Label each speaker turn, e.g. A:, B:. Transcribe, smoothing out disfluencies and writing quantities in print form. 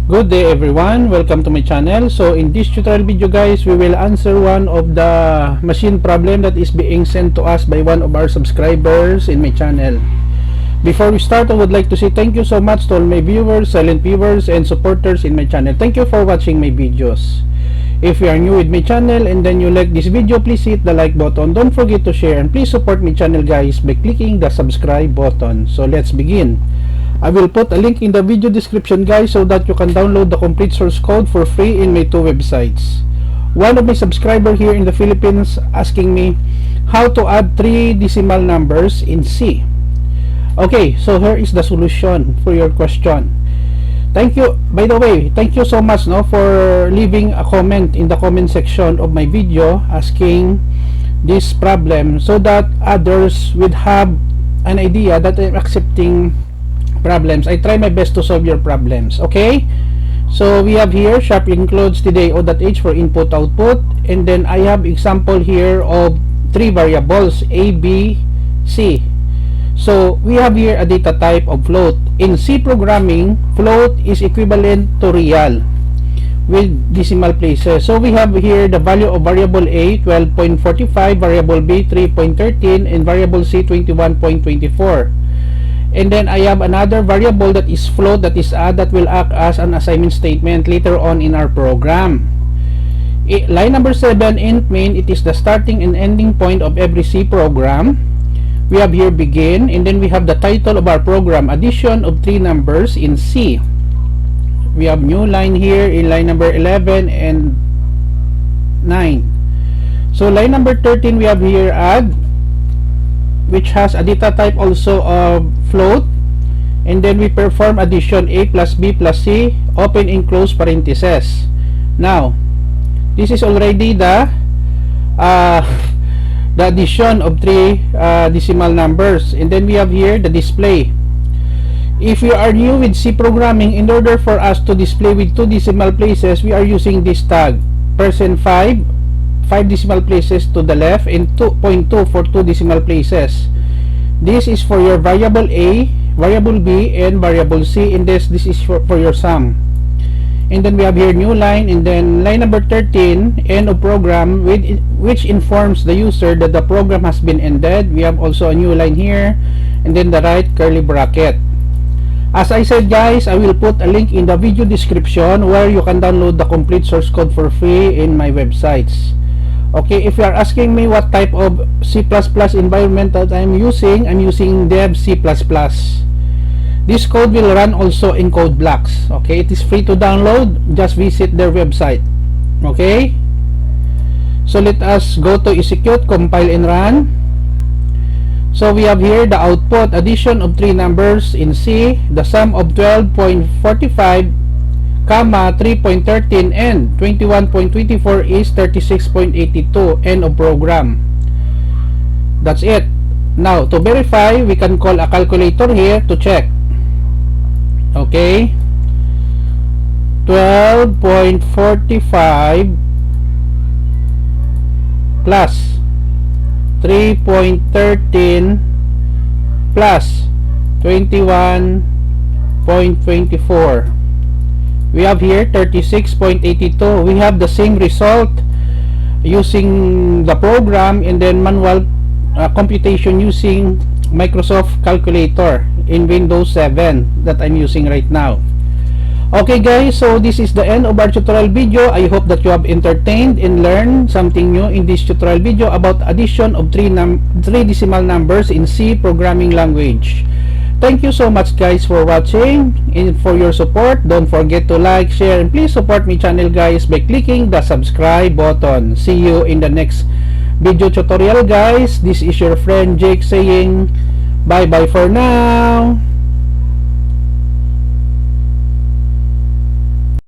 A: Good day everyone, welcome to my channel. So in this tutorial video guys, we will answer one of the machine problem that is being sent to us by one of our subscribers in my channel. Before we start, I would like to say thank you so much to all my viewers, silent viewers, and supporters in my channel. Thank you for watching my videos. If you are new with my channel and then you like this video, please hit the like button. Don't forget to share and please support my channel guys by clicking the subscribe button. So let's begin. I will put a link in the video description guys so that you can download the complete source code for free in my two websites. One of my subscriber here in the Philippines asking me how to add 3 decimal numbers in C. Okay, so here is the solution for your question. Thank you, by the way, thank you so much for leaving a comment in the comment section of my video asking this problem so that others would have an idea that I'm accepting problems. I try my best to solve your problems. Okay, so we have here sharp includes tday.h for input output, and then I have example here of 3 variables a, b, c. So we have here a data type of float. In C programming, float is equivalent to real with decimal places. So we have here the value of variable a 12.45, variable b 3.13, and variable c 21.24. And then I have another variable that is float, that is add, that will act as an assignment statement later on in our program. Line number 7, int main, it is the starting and ending point of every C program. We have here begin, and then we have the title of our program, addition of 3 numbers in C. We have new line here in line number 11 and 9. So line number 13 we have here add, which has a data type also of float, and then we perform addition a plus b plus c, open and close parentheses. Now this is already the addition of 3 decimal numbers, and then we have here the display. If you are new with C programming, in order for us to display with 2 decimal places, we are using this tag %5 decimal places to the left and 2.2 for 2 decimal places. This is for your variable a, variable b, and variable c, and this is for your sum. And then we have here new line, and then line number 13, end of program, which informs the user that the program has been ended. We have also a new line here, and then the right curly bracket. As I said guys, I will put a link in the video description where you can download the complete source code for free in my websites. Okay, if you are asking me what type of C++ environment that I'm using dev C++. This code will run also in code blocks. Okay, it is free to download, just visit their website. Okay, so let us go to execute, compile and run. So we have here the output, addition of 3 numbers in C, the sum of 12.45 comma 3.13 and 21.24 is 36.82, end of program. That's it. Now to verify, we can call a calculator here to check. Okay, 12.45 plus 3.13 plus 21.24, we have here 36.82. We have the same result using the program and then manual computation using Microsoft Calculator in Windows 7 that I'm using right now. Okay guys, so this is the end of our tutorial video. I hope that you have entertained and learned something new in this tutorial video about addition of 3 decimal numbers in C programming language. Thank you so much guys for watching and for your support. Don't forget to like, share, and please support my channel guys by clicking the subscribe button. See you in the next video tutorial guys. This is your friend Jake saying bye bye for now.